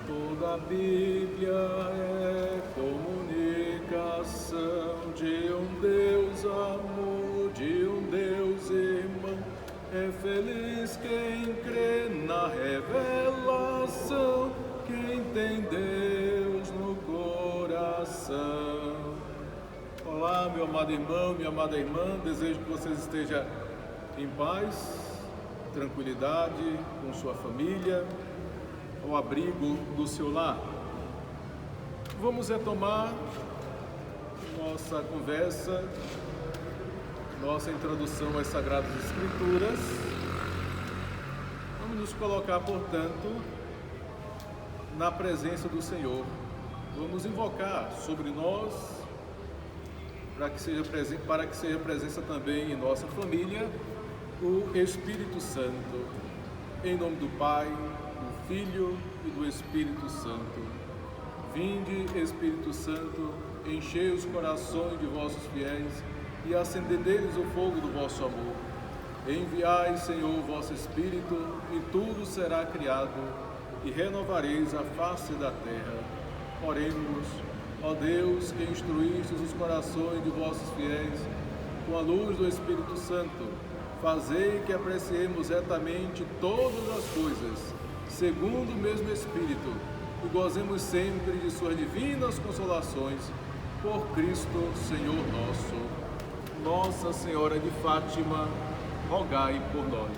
Toda a Bíblia é comunicação de um Deus amor, de um Deus irmão. É feliz quem crê na revelação, quem tem Deus no coração. Olá, meu amado irmão, minha amada irmã, desejo que vocês estejam em paz, tranquilidade, com sua família, ao abrigo do seu lar. Vamos retomar nossa conversa, nossa introdução às Sagradas Escrituras. Vamos nos colocar, portanto, na presença do Senhor. Vamos invocar sobre nós, para que seja presença também em nossa família, o Espírito Santo. Em nome do Pai, do Filho e do Espírito Santo. Vinde, Espírito Santo, enchei os corações de vossos fiéis e acendei neles o fogo do vosso amor. Enviai, Senhor, o vosso Espírito, e tudo será criado, e renovareis a face da terra. Oremos, ó Deus, que instruístes os corações de vossos fiéis com a luz do Espírito Santo, fazei que apreciemos retamente todas as coisas, segundo o mesmo Espírito, e gozemos sempre de suas divinas consolações, por Cristo Senhor nosso. Nossa Senhora de Fátima, rogai por nós.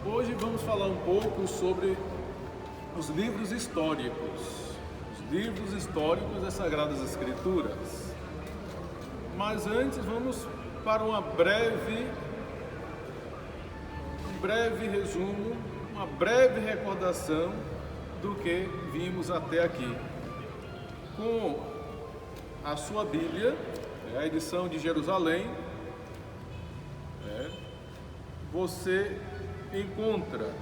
Hoje vamos falar um pouco sobre os livros históricos. Os livros históricos das Sagradas Escrituras. Mas antes vamos para um breve resumo, uma breve recordação do que vimos até aqui. Com a sua Bíblia, a edição de Jerusalém, você encontra.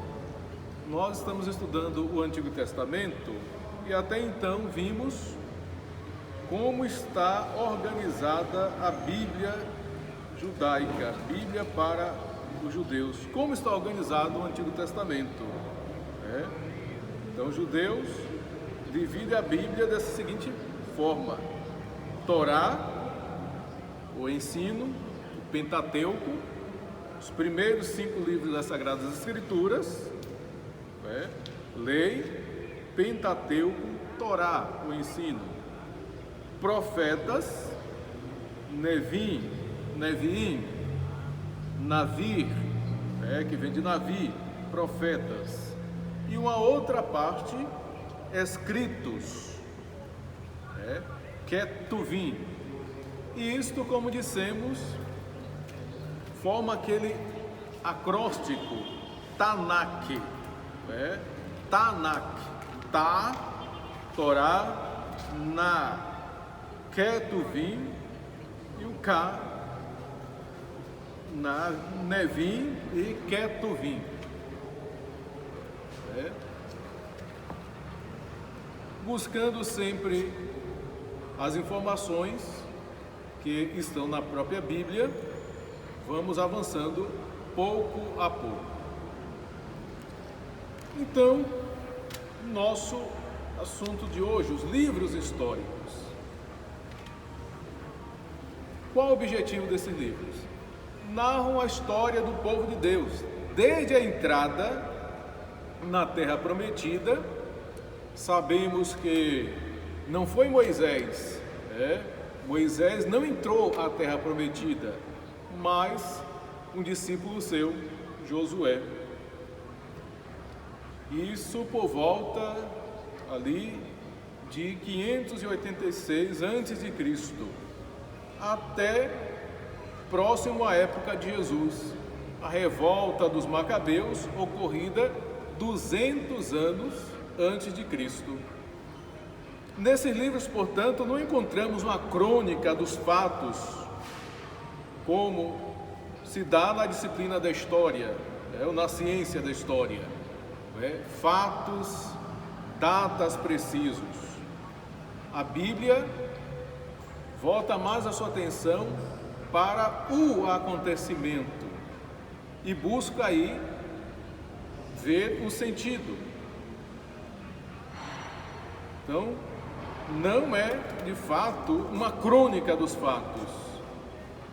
Nós estamos estudando o Antigo Testamento e até então vimos como está organizada a Bíblia judaica, a Bíblia para os judeus. Como está organizado o Antigo Testamento? Então, os judeus dividem a Bíblia dessa seguinte forma: Torá, o ensino, o Pentateuco, os primeiros 5 livros das Sagradas Escrituras, Lei, Pentateuco, Torá, o ensino, profetas, Neviim, Navir, que vem de Navi, profetas, e uma outra parte, escritos, Ketuvim. E isto, como dissemos, forma aquele acróstico Tanakh, Tanakh, Ta, Torá, Na, Ketuvim e o Ka, Na, Nevim e Ketuvim. Buscando sempre as informações que estão na própria Bíblia, vamos avançando pouco a pouco. Então, nosso assunto de hoje, os livros históricos. Qual o objetivo desses livros? Narram a história do povo de Deus, desde a entrada na Terra Prometida. Sabemos que não foi Moisés, Moisés não entrou à Terra Prometida, mas um discípulo seu, Josué. Isso por volta ali de 586 a.C., até próximo à época de Jesus, a revolta dos Macabeus, ocorrida 200 anos antes de Cristo. Nesses livros, portanto, não encontramos uma crônica dos fatos, como se dá na disciplina da história, ou na ciência da história, fatos, datas precisos. A Bíblia volta mais a sua atenção para o acontecimento e busca aí ver o sentido, Então, não é de fato uma crônica dos fatos,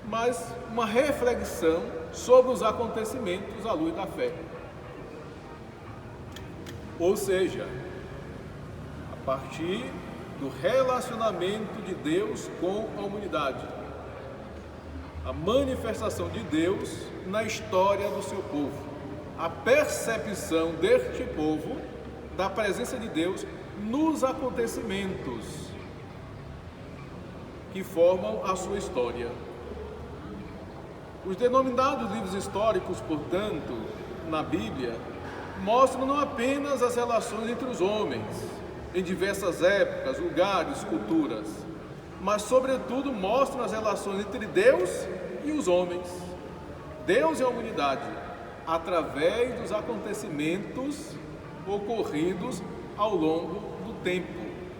mas uma reflexão sobre os acontecimentos à luz da fé. Ou seja, a partir do relacionamento de Deus com a humanidade, a manifestação de Deus na história do seu povo, a percepção deste povo da presença de Deus nos acontecimentos que formam a sua história. Os denominados livros históricos, portanto, na Bíblia, mostram não apenas as relações entre os homens, em diversas épocas, lugares, culturas, mas, sobretudo, mostram as relações entre Deus e os homens, Deus e a humanidade, através dos acontecimentos ocorridos ao longo do tempo,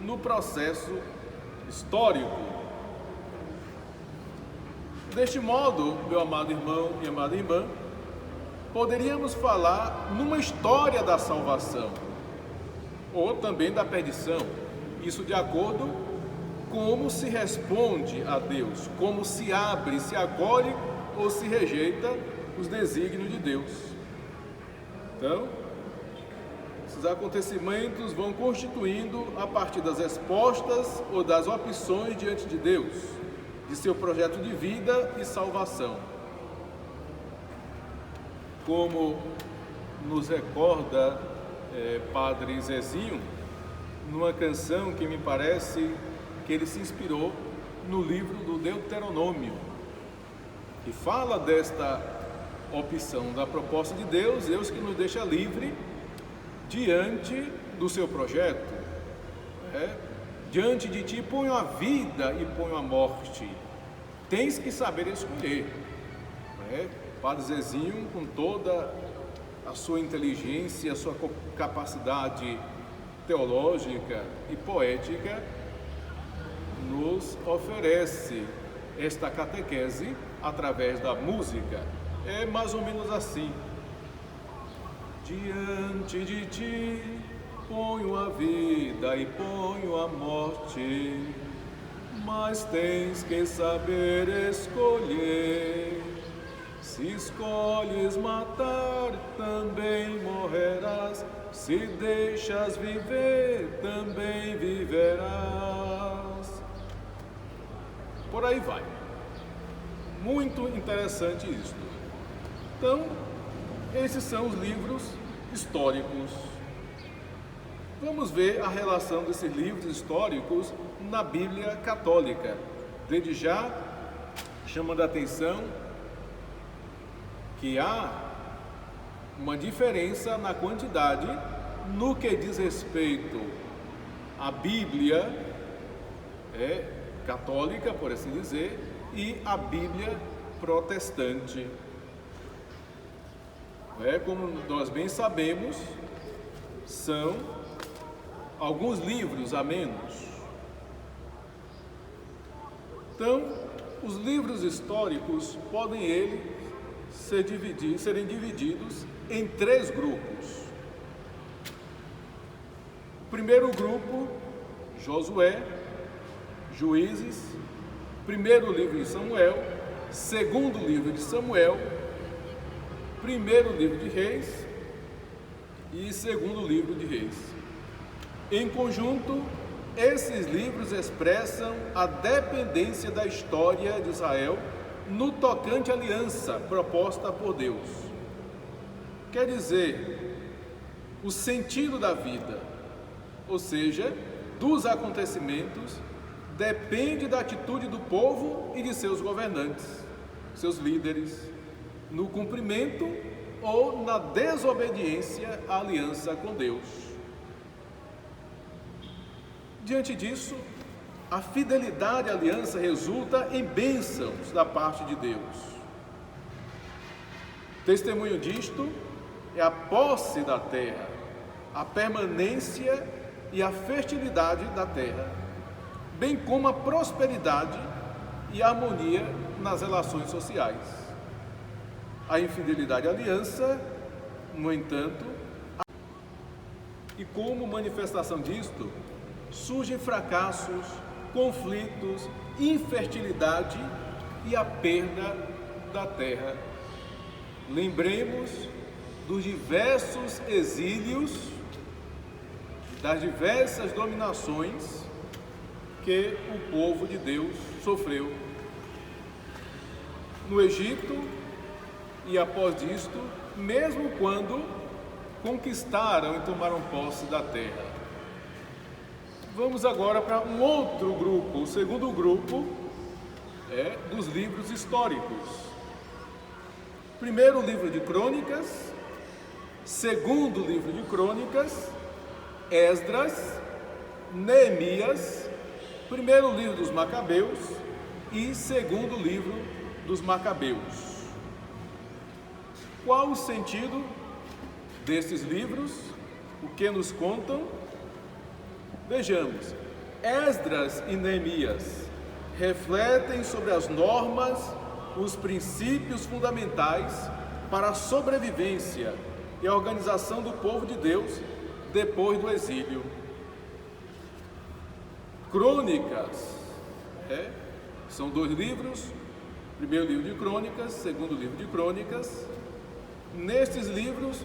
no processo histórico. Deste modo, meu amado irmão e amada irmã, poderíamos falar numa história da salvação, ou também da perdição, isso de acordo com como se responde a Deus, como se abre, se acolhe ou se rejeita os desígnios de Deus. Então, esses acontecimentos vão constituindo a partir das respostas ou das opções diante de Deus, de seu projeto de vida e salvação. Como nos recorda Padre Zezinho, numa canção que me parece que ele se inspirou no livro do Deuteronômio, que fala desta opção da proposta de Deus, Deus que nos deixa livre diante do seu projeto. Diante de ti ponho a vida e ponho a morte, tens que saber escolher. Padre Zezinho, com toda a sua inteligência, a sua capacidade teológica e poética, nos oferece esta catequese através da música. É mais ou menos assim: diante de ti ponho a vida e ponho a morte, mas tens que saber escolher. Se escolhes matar, também morrerás. Se deixas viver, também viverás. Por aí vai. Muito interessante isto. Então, esses são os livros históricos. Vamos ver a relação desses livros históricos na Bíblia Católica. Desde já, chamando a atenção que há uma diferença na quantidade no que diz respeito à Bíblia católica, por assim dizer, e a Bíblia protestante. Como nós bem sabemos, são alguns livros a menos. Então, os livros históricos podem serem divididos em 3 grupos. O primeiro grupo, Josué, Juízes, primeiro livro de Samuel, segundo livro de Samuel, primeiro livro de Reis e segundo livro de Reis. Em conjunto, esses livros expressam a dependência da história de Israel no tocante à aliança proposta por Deus. Quer dizer, o sentido da vida, ou seja, dos acontecimentos, depende da atitude do povo e de seus governantes, seus líderes, no cumprimento ou na desobediência à aliança com Deus. Diante disso, a fidelidade à aliança resulta em bênçãos da parte de Deus. Testemunho disto é a posse da terra, a permanência e a fertilidade da terra, bem como a prosperidade e a harmonia nas relações sociais. A infidelidade à aliança, no entanto, e como manifestação disto, surgem fracassos, conflitos, infertilidade e a perda da terra. Lembremos dos diversos exílios, das diversas dominações que o povo de Deus sofreu no Egito e após isto, mesmo quando conquistaram e tomaram posse da terra. Vamos agora para um outro grupo, o segundo grupo é dos livros históricos. Primeiro livro de Crônicas, segundo livro de Crônicas, Esdras, Neemias, primeiro livro dos Macabeus e segundo livro dos Macabeus. Qual o sentido destes livros? O que nos contam? Vejamos, Esdras e Neemias refletem sobre as normas, os princípios fundamentais para a sobrevivência e a organização do povo de Deus depois do exílio. Crônicas, são 2 livros, primeiro livro de Crônicas, segundo livro de Crônicas. Nestes livros,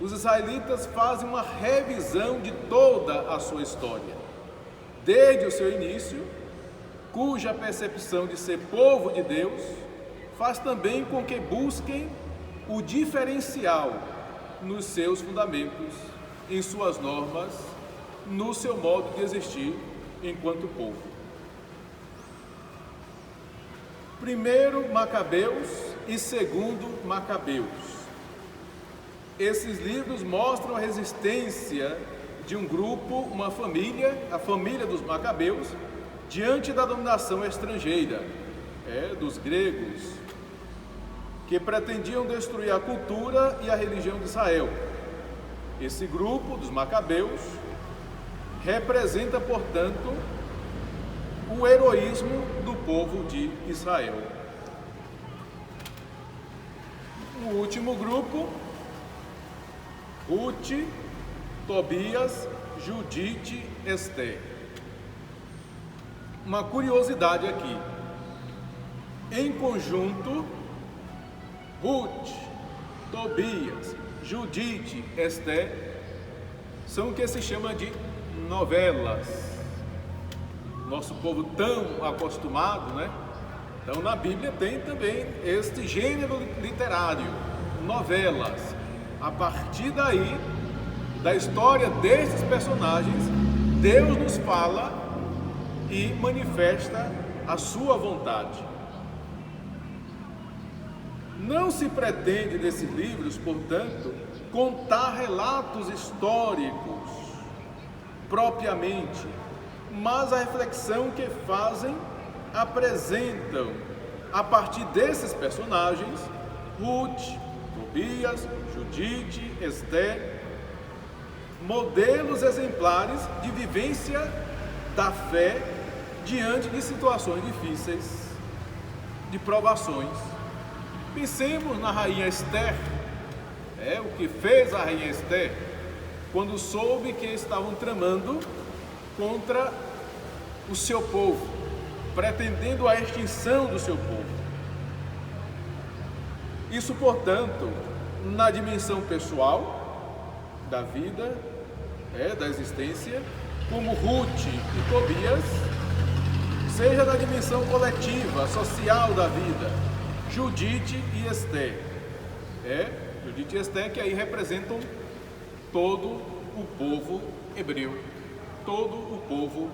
os israelitas fazem uma revisão de toda a sua história, desde o seu início, cuja percepção de ser povo de Deus faz também com que busquem o diferencial nos seus fundamentos, em suas normas, no seu modo de existir enquanto povo. Primeiro Macabeus e segundo Macabeus. Esses livros mostram a resistência de um grupo, uma família, a família dos Macabeus, diante da dominação estrangeira, dos gregos, que pretendiam destruir a cultura e a religião de Israel. Esse grupo dos Macabeus representa, portanto, o heroísmo do povo de Israel. O último grupo, Rute, Tobias, Judite, Ester. Uma curiosidade aqui. Em conjunto, Rute, Tobias, Judite, Ester são o que se chama de novelas. Nosso povo tão acostumado, né? Então na Bíblia tem também este gênero literário, novelas. A partir daí, da história desses personagens, Deus nos fala e manifesta a sua vontade. Não se pretende nesses livros, portanto, contar relatos históricos propriamente, mas a reflexão que fazem apresentam, a partir desses personagens, Rute, Tobias, Judite, Ester, modelos exemplares de vivência da fé diante de situações difíceis, de provações. Pensemos na rainha Ester, o que fez a rainha Ester quando soube que estavam tramando contra o seu povo, pretendendo a extinção do seu povo. Isso, portanto, na dimensão pessoal da vida, da existência, como Rute e Tobias, seja na dimensão coletiva, social da vida, Judite e Ester. Judite e Ester que aí representam todo o povo hebreu, todo o povo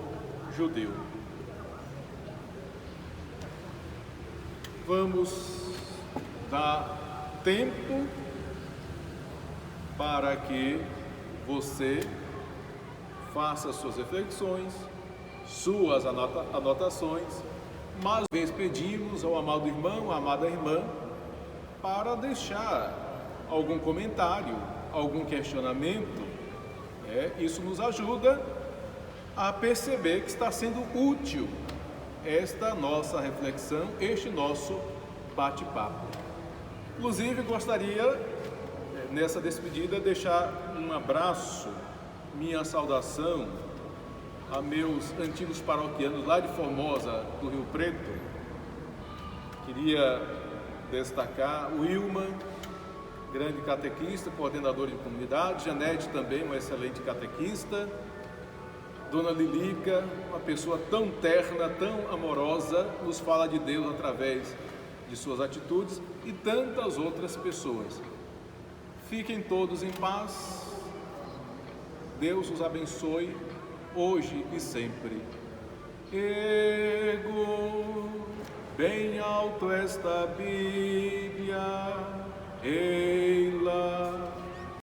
judeu. Vamos dar tempo para que você faça suas reflexões, suas anotações, mas vez pedimos ao amado irmão, à amada irmã, para deixar algum comentário, algum questionamento. Isso nos ajuda a perceber que está sendo útil esta nossa reflexão, este nosso bate-papo. Inclusive, gostaria, nessa despedida, deixar um abraço, minha saudação a meus antigos paroquianos lá de Formosa, do Rio Preto. Queria destacar o Wilman, grande catequista, coordenador de comunidade, Janete também, uma excelente catequista, Dona Lilica, uma pessoa tão terna, tão amorosa, nos fala de Deus através de suas atitudes, e tantas outras pessoas. Fiquem todos em paz, Deus os abençoe, hoje e sempre. Ego, bem alto esta Bíblia, ei-la